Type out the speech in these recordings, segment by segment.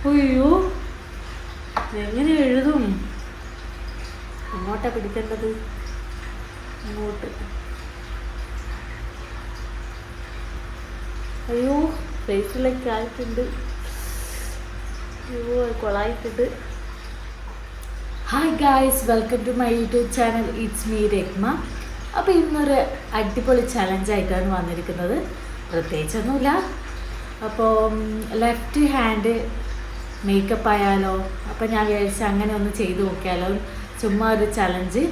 അയ്യോ, എങ്ങനെ എഴുതും? എങ്ങോട്ടാ പിടിക്കേണ്ടത്? ഇങ്ങോട്ട്. അയ്യോ, ഫേസിലേക്ക് ആയിട്ടുണ്ട്. അയ്യോ, കൊളായിട്ടുണ്ട്. Hi guys, welcome to my YouTube channel. It's me Ratma. അപ്പോൾ ഇന്നൊരു അടിപൊളി ചലഞ്ചായിട്ടാണ് വന്നിരിക്കുന്നത്. പ്രത്യേകിച്ചൊന്നുമില്ല. അപ്പോൾ ലെഫ്റ്റ് ഹാൻഡ് മേക്കപ്പ് ആയാലോ? അപ്പോൾ ഞാൻ വിചാരിച്ചു അങ്ങനെ ഒന്ന് ചെയ്ത് നോക്കിയാലോ, ചുമ്മാ ഒരു ചലഞ്ച്.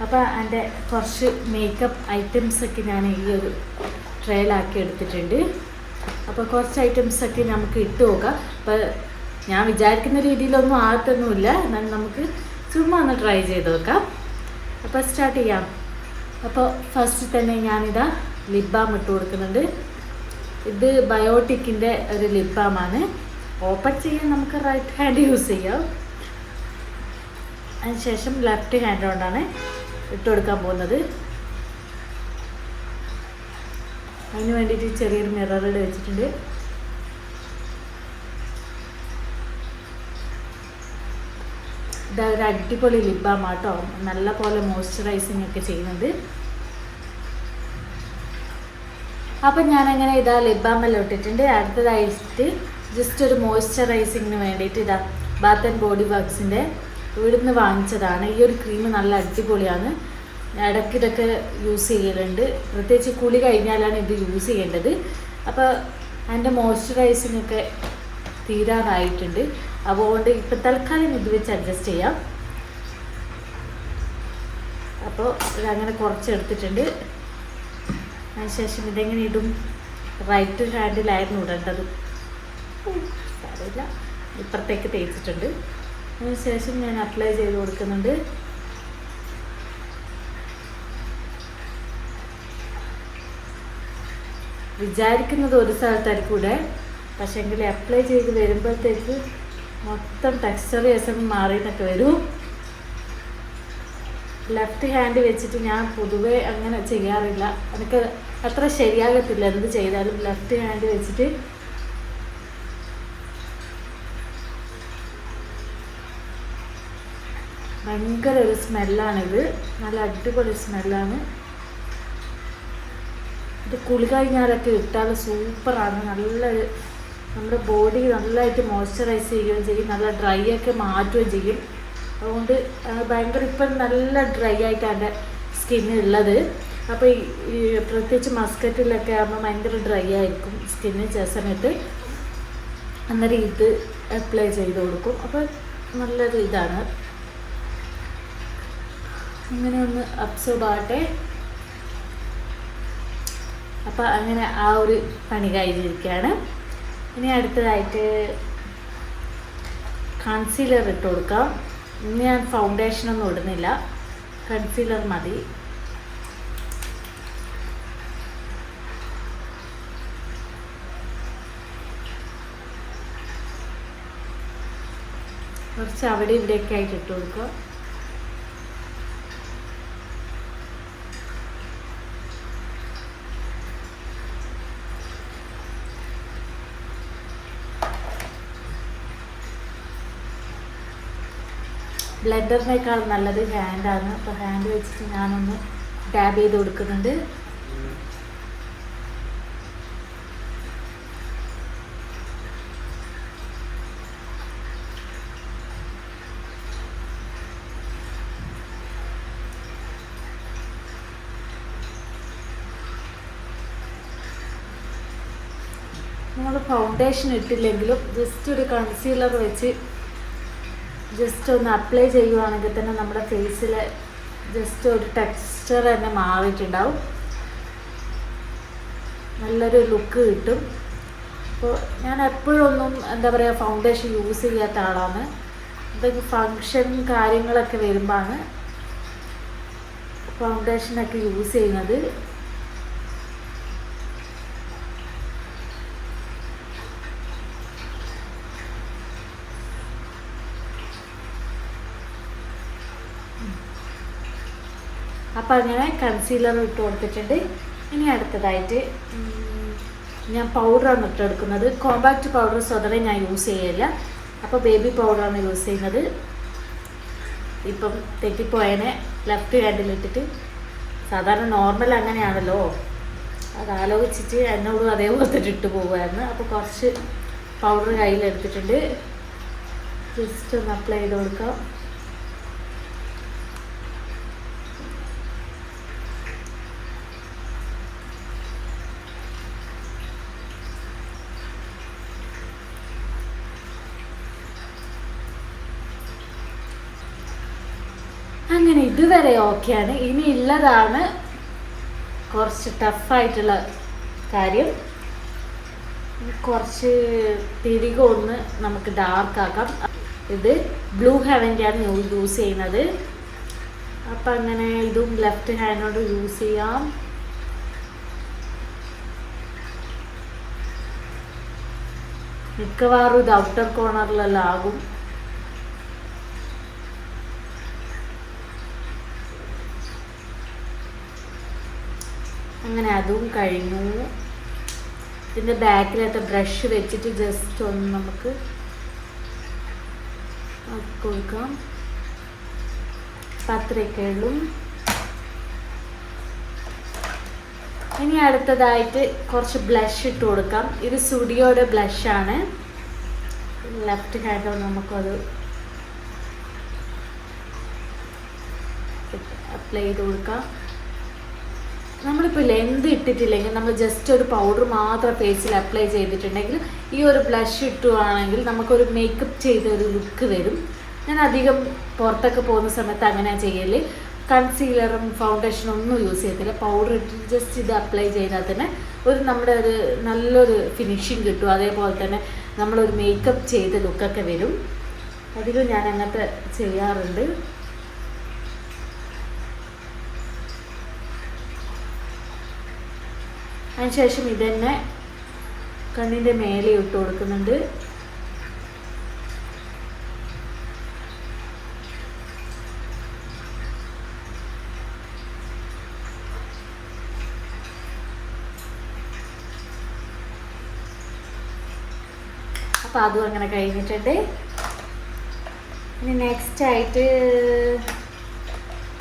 അപ്പോൾ എൻ്റെ കുറച്ച് മേക്കപ്പ് ഐറ്റംസൊക്കെ ഞാൻ ഈ ഒരു ട്രയലാക്കി എടുത്തിട്ടുണ്ട്. അപ്പോൾ കുറച്ച് ഐറ്റംസൊക്കെ നമുക്ക് ഇട്ട് നോക്കാം. അപ്പോൾ ഞാൻ വിചാരിക്കുന്ന രീതിയിലൊന്നും ആകത്തൊന്നുമില്ല, എന്നാലും നമുക്ക് ചുമ്മാ ഒന്ന് ട്രൈ ചെയ്ത് നോക്കാം. അപ്പോൾ സ്റ്റാർട്ട് ചെയ്യാം. അപ്പോൾ ഫസ്റ്റ് തന്നെ ഞാനിതാ ലിപ് ബാം ഇട്ട് കൊടുക്കുന്നുണ്ട്. ഇത് ബയോട്ടിക്കിൻ്റെ ഒരു ലിപ് ബാമാണ്. ഓപ്പൺ ചെയ്യാൻ നമുക്ക് റൈറ്റ് ഹാൻഡ് യൂസ് ചെയ്യാം. അതിനുശേഷം ലെഫ്റ്റ് ഹാൻഡ് കൊണ്ടാണ് ഇട്ട് കൊടുക്കാൻ പോകുന്നത്. അതിന് വേണ്ടിയിട്ട് ചെറിയൊരു മിററിൽ വെച്ചിട്ടുണ്ട്. ഇതാ ഒരു അടിപൊളി ലിപ് ബാം ആട്ടോ, നല്ല പോലെ മോയ്സ്ചറൈസിങ് ഒക്കെ ചെയ്യുന്നത്. അപ്പം ഞാനങ്ങനെ ഇതാ ലിപ് ബാം എല്ലാം ഇട്ടിട്ടുണ്ട്. അടുത്തതായിട്ട് ജസ്റ്റ് ഒരു മോയ്സ്ചറൈസിങ്ങിന് വേണ്ടിയിട്ട് ഇതാ ബാത്ത് ആൻഡ് ബോഡി വർക്സിൻ്റെ ഇവിടുന്ന് വാങ്ങിച്ചതാണ്. ഈ ഒരു ക്രീം നല്ല അടിപൊളിയാണ്. ഇടയ്ക്കിടയ്ക്ക് യൂസ് ചെയ്യലുണ്ട്. പ്രത്യേകിച്ച് കുളി കഴിഞ്ഞാലാണ് ഇത് യൂസ് ചെയ്യേണ്ടത്. അപ്പോൾ അതിൻ്റെ മോയ്സ്ചറൈസിങ് ഒക്കെ തീരാറായിട്ടുണ്ട്. അതുകൊണ്ട് ഇപ്പം തൽക്കാലം ഇത് വെച്ച് അഡ്ജസ്റ്റ് ചെയ്യാം. അപ്പോൾ ഇതങ്ങനെ കുറച്ചെടുത്തിട്ടുണ്ട്. അതിനുശേഷം ഇതെങ്ങനെ ഇടും? റൈറ്റ് ഹാൻഡിലായിരുന്നു ഇടേണ്ടത്. സാരമില്ല, ഇപ്പുറത്തേക്ക് തേച്ചിട്ടുണ്ട്. അതിനുശേഷം ഞാൻ അപ്ലൈ ചെയ്ത് കൊടുക്കുന്നുണ്ട്. വിചാരിക്കുന്നത് ഒരു സ്ഥലത്തായിരിക്കും ഇവിടെ, പക്ഷേങ്കിൽ അപ്ലൈ ചെയ്ത് വരുമ്പോഴത്തേക്ക് മൊത്തം ടെക്സ്ചർ വ്യത്യാസം മാറിയിട്ടൊക്കെ വരും. ലെഫ്റ്റ് ഹാൻഡ് വെച്ചിട്ട് ഞാൻ പൊതുവേ അങ്ങനെ ചെയ്യാറില്ല. എനിക്ക് അത്ര ശരിയാകത്തില്ല എന്ത് ചെയ്താലും. ലെഫ്റ്റ് ഹാൻഡ് വെച്ചിട്ട് ഭയങ്കര ഒരു സ്മെല്ലാണിത്. നല്ല അടിപൊളി സ്മെല്ലാണ്. ഇത് കുളി കഴിഞ്ഞാലൊക്കെ ഇട്ടാൽ സൂപ്പറാണ്. നല്ലൊരു നമ്മുടെ ബോഡി നല്ലതായിട്ട് മോയ്സ്ചറൈസ് ചെയ്യുകയും ചെയ്യും, നല്ല ഡ്രൈ ഒക്കെ മാറ്റുകയും ചെയ്യും. അതുകൊണ്ട് ഭയങ്കര ഇപ്പം നല്ല ഡ്രൈ ആയിട്ടാണ് എൻ്റെ സ്കിന്ന് ഉള്ളത്. അപ്പോൾ ഈ പ്രത്യേകിച്ച് മസ്കറ്റിലൊക്കെ ആകുമ്പോൾ ഭയങ്കര ഡ്രൈ ആയിരിക്കും സ്കിന്ന് ചില സമയത്ത്. അന്നേരം ഇത് അപ്ലൈ ചെയ്ത് കൊടുക്കും. അപ്പോൾ നല്ലൊരു ഇതാണ്. അങ്ങനെ ഒന്ന് അബ്സോർബ് ആകട്ടെ. അപ്പോൾ അങ്ങനെ ആ ഒരു പണി കഴിഞ്ഞിരിക്കുകയാണ്. ഇനി അടുത്തതായിട്ട് കൺസീലർ ഇട്ട് കൊടുക്കാം. ഇന്ന് ഞാൻ ഫൗണ്ടേഷനൊന്നും ഇടുന്നില്ല, കൺസീലർ മതി. കുറച്ച് അവിടെ ഇവിടെയൊക്കെ ആയിട്ട് ഇട്ട് കൊടുക്കുക. ബ്ലെൻഡറിനേക്കാൾ നല്ലത് ഹാൻഡാണ്. അപ്പോൾ ഹാൻഡ് വെച്ചിട്ട് ഞാനൊന്ന് ടാബ് ചെയ്ത് കൊടുക്കുന്നുണ്ട്. നമ്മൾ ഫൗണ്ടേഷൻ ഇട്ടില്ലെങ്കിലും ജസ്റ്റ് ഒരു കൺസീലർ വെച്ച് ജസ്റ്റ് ഒന്ന് അപ്ലൈ ചെയ്യുവാണെങ്കിൽ തന്നെ നമ്മുടെ ഫേസിൽ ജസ്റ്റ് ഒരു ടെക്സ്ചർ തന്നെ മാറിയിട്ടുണ്ടാവും. നല്ലൊരു ലുക്ക് കിട്ടും. അപ്പോൾ ഞാൻ എപ്പോഴൊന്നും എന്താ പറയുക ഫൗണ്ടേഷൻ യൂസ് ചെയ്യാത്ത ആളാണ്. എന്തെങ്കിലും ഫങ്ഷൻ കാര്യങ്ങളൊക്കെ വരുമ്പോഴാണ് ഫൗണ്ടേഷനൊക്കെ യൂസ് ചെയ്യുന്നത്. അപ്പോൾ അങ്ങനെ കൺസീലർ ഇട്ട് കൊടുത്തിട്ടുണ്ട്. ഇനി അടുത്തതായിട്ട് ഞാൻ പൗഡറാണ് ഇട്ടെടുക്കുന്നത്. കോമ്പാക്റ്റ് പൗഡർ സ്വതവേ ഞാൻ യൂസ് ചെയ്യില്ല. അപ്പോൾ ബേബി പൗഡറാണ് യൂസ് ചെയ്യുന്നത്. ഇപ്പം തെറ്റിപ്പോയതിനെ ലെഫ്റ്റ് ഹാൻഡിലിട്ടിട്ട്, സാധാരണ നോർമൽ അങ്ങനെയാണല്ലോ, അത് ആലോചിച്ചിട്ട് എന്നോടും അതേപോലത്തെ ഇട്ട് പോകുമായിരുന്നു. അപ്പോൾ കുറച്ച് പൗഡർ കയ്യിലെടുത്തിട്ടുണ്ട്, ജസ്റ്റ് ഒന്ന് അപ്ലൈ ചെയ്ത് കൊടുക്കാം. അങ്ങനെ ഇതുവരെ ഓക്കെയാണ്. ഇനി ഉള്ളതാണ് കുറച്ച് ടഫായിട്ടുള്ള കാര്യം. കുറച്ച് തിരികെ ഒന്ന് നമുക്ക് ഡാർക്ക് ആക്കാം. ഇത് ബ്ലൂ ഹെവൻ്റെയാണ് യൂസ് ചെയ്യുന്നത്. അപ്പം അങ്ങനെ ഇതും ലെഫ്റ്റ് ഹാൻഡോട് യൂസ് ചെയ്യാം. മിക്കവാറും ഇത് ഔട്ടർ കോർണറിലെല്ലാം ആകും. അങ്ങനെ അതും കഴിഞ്ഞു. ഇതിൻ്റെ ബാക്കിലത്തെ ബ്രഷ് വെച്ചിട്ട് ജസ്റ്റ് ഒന്ന് നമുക്ക് കൊടുക്കാം. അത്രയൊക്കെ ഉള്ളൂ. ഇനി അടുത്തതായിട്ട് കുറച്ച് ബ്ലഷ് ഇട്ട് കൊടുക്കാം. ഇത് സ്റ്റുഡിയോയുടെ ബ്ലഷാണ്. ലെഫ്റ്റ് ഹാൻഡ് നമുക്കത് അപ്ലൈ ചെയ്ത് കൊടുക്കാം. നമ്മളിപ്പോൾ എന്ത് ഇട്ടിട്ടില്ലെങ്കിൽ നമ്മൾ ജസ്റ്റ് ഒരു പൗഡർ മാത്രം ഫേസിൽ അപ്ലൈ ചെയ്തിട്ടുണ്ടെങ്കിൽ ഈ ഒരു ബ്ലഷ് ഇട്ടുവാണെങ്കിൽ നമുക്കൊരു മേക്കപ്പ് ചെയ്ത ഒരു ലുക്ക് വരും. ഞാൻ അധികം പുറത്തൊക്കെ പോകുന്ന സമയത്ത് അങ്ങനെയാണ് ചെയ്യൽ. കൺസീലറും ഫൗണ്ടേഷനും ഒന്നും യൂസ് ചെയ്യത്തില്ല. പൗഡർ ഇട്ടിട്ട് ജസ്റ്റ് ഇത് അപ്ലൈ ചെയ്താൽ തന്നെ നമ്മുടെ ഒരു നല്ലൊരു ഫിനിഷിങ് കിട്ടും. അതേപോലെ തന്നെ നമ്മളൊരു മേക്കപ്പ് ചെയ്ത ലുക്കൊക്കെ വരും. അധികം ഞാൻ അങ്ങനത്തെ ചെയ്യാറുണ്ട്. അതിനുശേഷം ഇതന്നെ കണ്ണിൻ്റെ മേലെ ഇട്ട് കൊടുക്കുന്നുണ്ട്. അപ്പോൾ അതും അങ്ങനെ കഴിഞ്ഞിട്ടുണ്ട്. ഇനി നെക്സ്റ്റ് ആയിട്ട്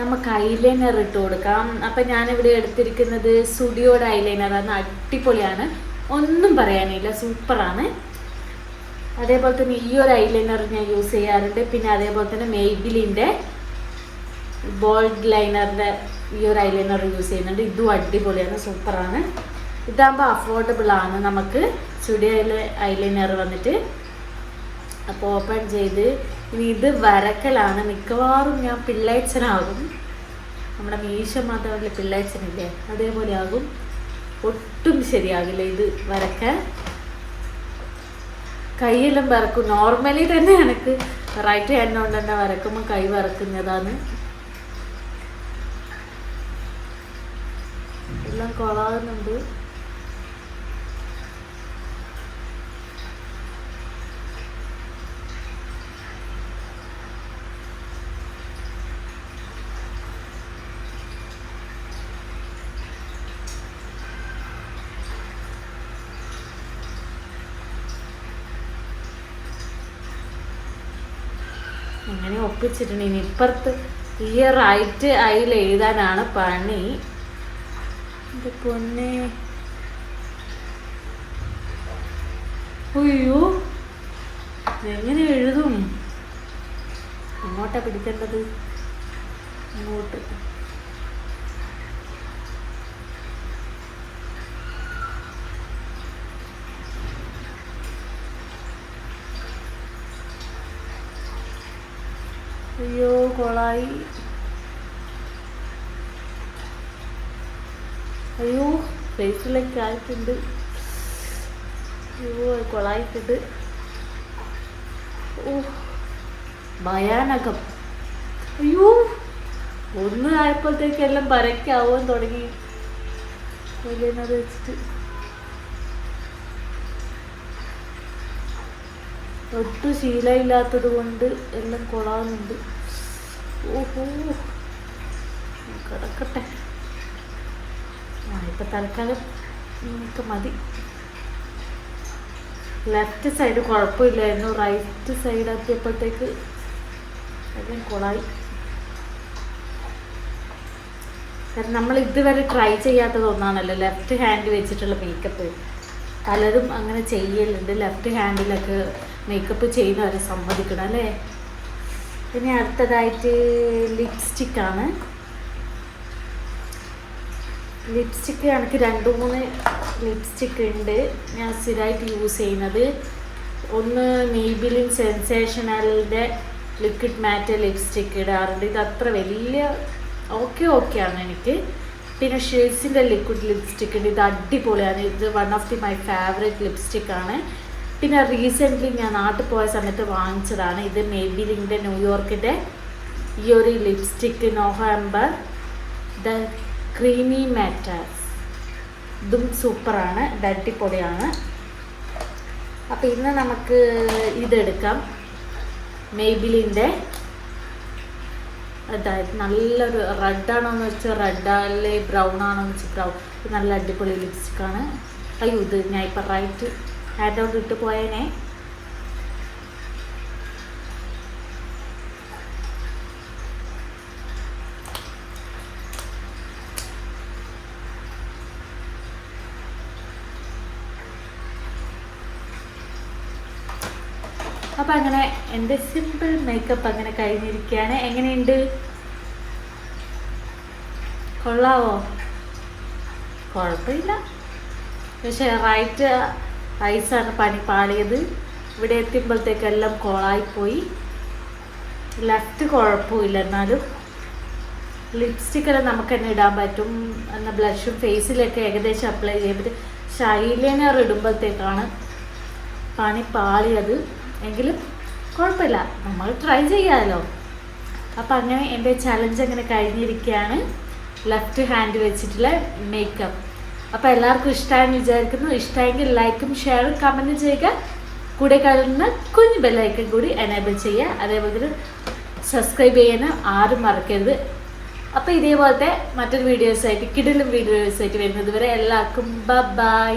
നമുക്ക് ഐലൈനർ ഇട്ട് കൊടുക്കാം. അപ്പം ഞാനിവിടെ എടുത്തിരിക്കുന്നത് സ്റ്റുഡിയോയുടെ ഐലൈനറാണ്. അടിപൊളിയാണ്, ഒന്നും പറയാനില്ല, സൂപ്പറാണ്. അതേപോലെ തന്നെ ഈ ഒരു ഐലൈനർ ഞാൻ യൂസ് ചെയ്യാറുണ്ട്. പിന്നെ അതേപോലെ തന്നെ മെയ്ബിലിൻ്റെ ബോൾഡ് ലൈനറിൻ്റെ ഈ ഒരു ഐലൈനർ യൂസ് ചെയ്യുന്നുണ്ട്. ഇതും അടിപൊളിയാണ്, സൂപ്പറാണ്. ഇതാകുമ്പോൾ അഫോർഡബിളാണ് നമുക്ക് സ്റ്റുഡിയോയിലെ ഐലൈനർ വന്നിട്ട്. അപ്പോൾ ഓപ്പൺ ചെയ്ത് ഇനി ഇത് വരക്കലാണ്. മിക്കവാറും ഞാൻ പിള്ളേച്ചനാകും. നമ്മുടെ മീശ മാത്രമല്ല പിള്ളേച്ചനില്ലേ, അതേപോലെ ആകും. ഒട്ടും ശരിയാകില്ല ഇത് വരക്കാൻ. കൈയെല്ലാം വരക്കും. നോർമലി തന്നെ എനിക്ക് റൈറ്റ് ഹാൻഡ് കൊണ്ട് തന്നെ വരക്കുമ്പോൾ കൈ വരക്കുന്നതാണ്. എല്ലാം കൊളാകുന്നുണ്ട്. അങ്ങനെ ഒപ്പിച്ചിട്ടുണ്ട്. ഇനി ഇപ്പുറത്ത് ഈ റൈറ്റ് ഐയിൽ എഴുതാനാണ് പണി. എൻ്റെ പൊന്നെ, അയ്യോ എങ്ങനെ എഴുതും? അങ്ങോട്ടാ പിടിക്കേണ്ടത്, അങ്ങോട്ട്. അയ്യോ കൊളായി. അയ്യോ ഫേസിലേക്ക് ആയിട്ടുണ്ട്. അയ്യോ കൊളായിട്ടുണ്ട്. ഓ ഭയാനകം. അയ്യോ ഒന്ന് ആയപ്പോഴത്തേക്ക് എല്ലാം പരക്കാവാൻ തുടങ്ങി. അത് വെച്ചിട്ട് ഒട്ടും ശീലമില്ലാത്തത് കൊണ്ട് എല്ലാം കൊളാവുന്നുണ്ട്. ഓഹോ കിടക്കട്ടെ. ഇപ്പം തൽക്കാലം നമുക്ക് മതി. ലെഫ്റ്റ് സൈഡ് കുഴപ്പമില്ലായിരുന്നു, റൈറ്റ് സൈഡ് എത്തിയപ്പോഴത്തേക്ക് എല്ലാം കൊളായി. കാരണം നമ്മൾ ഇതുവരെ ട്രൈ ചെയ്യാത്തത് ഒന്നാണല്ലോ ലെഫ്റ്റ് ഹാൻഡ് വെച്ചിട്ടുള്ള മേക്കപ്പ്. പലരും അങ്ങനെ ചെയ്യലുണ്ട്, ലെഫ്റ്റ് ഹാൻഡിലൊക്കെ മേക്കപ്പ് ചെയ്യുന്നവരെ സമ്മതിക്കണം അല്ലേ. പിന്നെ അടുത്തതായിട്ട് ലിപ്സ്റ്റിക്കാണ്. ലിപ്സ്റ്റിക്ക് എനിക്ക് 2-3 ലിപ്സ്റ്റിക്ക് ഉണ്ട് ഞാൻ സ്ഥിരമായിട്ട് യൂസ് ചെയ്യുന്നത്. ഒന്ന് മെയ്ബിലിൻ സെൻസേഷണലിൻ്റെ ലിക്വിഡ് മാറ്റ് ലിപ്സ്റ്റിക്ക് ഇടാറുണ്ട്. ഇത് അത്ര വലിയ ഓക്കെയാണ് എനിക്ക്. പിന്നെ ഷെയ്ഡ്സിൻ്റെ ലിക്വിഡ് ലിപ്സ്റ്റിക്ക് ഉണ്ട്, ഇത് അടിപൊളിയാണ്. ഇത് വൺ ഓഫ് മൈ ഫേവറേറ്റ് ലിപ്സ്റ്റിക്കാണ്. പിന്നെ റീസെൻ്റ്ലി ഞാൻ നാട്ടിൽ പോയ സമയത്ത് വാങ്ങിച്ചതാണ്. ഇത് മെയ്ബിലിൻ്റെ ന്യൂയോർക്കിൻ്റെ ഈ ഒരു ലിപ്സ്റ്റിക്ക് നവംബർ ദ ക്രീമി മാറ്റാസ്. ഇതും സൂപ്പറാണ്, ഇത് അടിപൊളിയാണ്. അപ്പോൾ ഇന്ന് നമുക്ക് ഇതെടുക്കാം, മെയ്ബിലിൻ്റെ. അതായത് നല്ലൊരു റെഡാണോന്ന് വെച്ചാൽ റെഡ്, അല്ലെ ബ്രൗൺ ആണോന്ന് വെച്ചാൽ ബ്രൗൺ. ഇത് നല്ല അടിപൊളി ലിപ്സ്റ്റിക്കാണ്. അയ്യോ, ഇത് ഞാൻ ഇപ്പം റൈറ്റ് ഹാൻഡ് ഔട്ട് ഇട്ട് പോയേനെ. അപ്പം അങ്ങനെ എൻ്റെ സിമ്പിൾ മേക്കപ്പ് അങ്ങനെ കഴിഞ്ഞിരിക്കുകയാണ്. എങ്ങനെയുണ്ട്, കൊള്ളാവോ? കുഴപ്പമില്ല, പക്ഷേ റൈറ്റ് ഐസാണ് പണി പാളിയത്. ഇവിടെ എത്തിയപ്പോഴത്തേക്കെല്ലാം കോളായിപ്പോയി. ലെഫ്റ്റ് കുഴപ്പമില്ല, എന്നാലും ലിപ്സ്റ്റിക്കെല്ലാം നമുക്ക് തന്നെ ഇടാൻ പറ്റും. എന്നാൽ ബ്ലഷും ഫേസിലൊക്കെ ഏകദേശം അപ്ലൈ ചെയ്യാൻ പറ്റും. പക്ഷെ ഐലൈനർ ഇടുമ്പോഴത്തേക്കാണ് പണി പാളിയത്. എങ്കിലും കുഴപ്പമില്ല, നമ്മൾ ട്രൈ ചെയ്യാമല്ലോ. അപ്പം അങ്ങനെ എൻ്റെ ചലഞ്ച് അങ്ങനെ കഴിഞ്ഞിരിക്കുകയാണ്, ലെഫ്റ്റ് ഹാൻഡ് വെച്ചിട്ടുള്ള മേക്കപ്പ്. അപ്പോൾ എല്ലാവർക്കും ഇഷ്ടമായെന്ന് വിചാരിക്കുന്നു. ഇഷ്ടമായെങ്കിൽ ലൈക്കും ഷെയറും കമൻറ്റും ചെയ്യുക. കൂടെ കാണുന്ന കുഞ്ഞ് ബെല്ലൈക്കൺ കൂടി എനേബിൾ ചെയ്യുക. അതേപോലെ തന്നെ സബ്സ്ക്രൈബ് ചെയ്യാനും ആരും മറക്കരുത്. അപ്പോൾ ഇതേപോലത്തെ മറ്റൊരു വീഡിയോസായിട്ട് കിടിലൻ വീഡിയോസായിട്ട് വരുന്നത് വരെ എല്ലാവർക്കും ബൈ.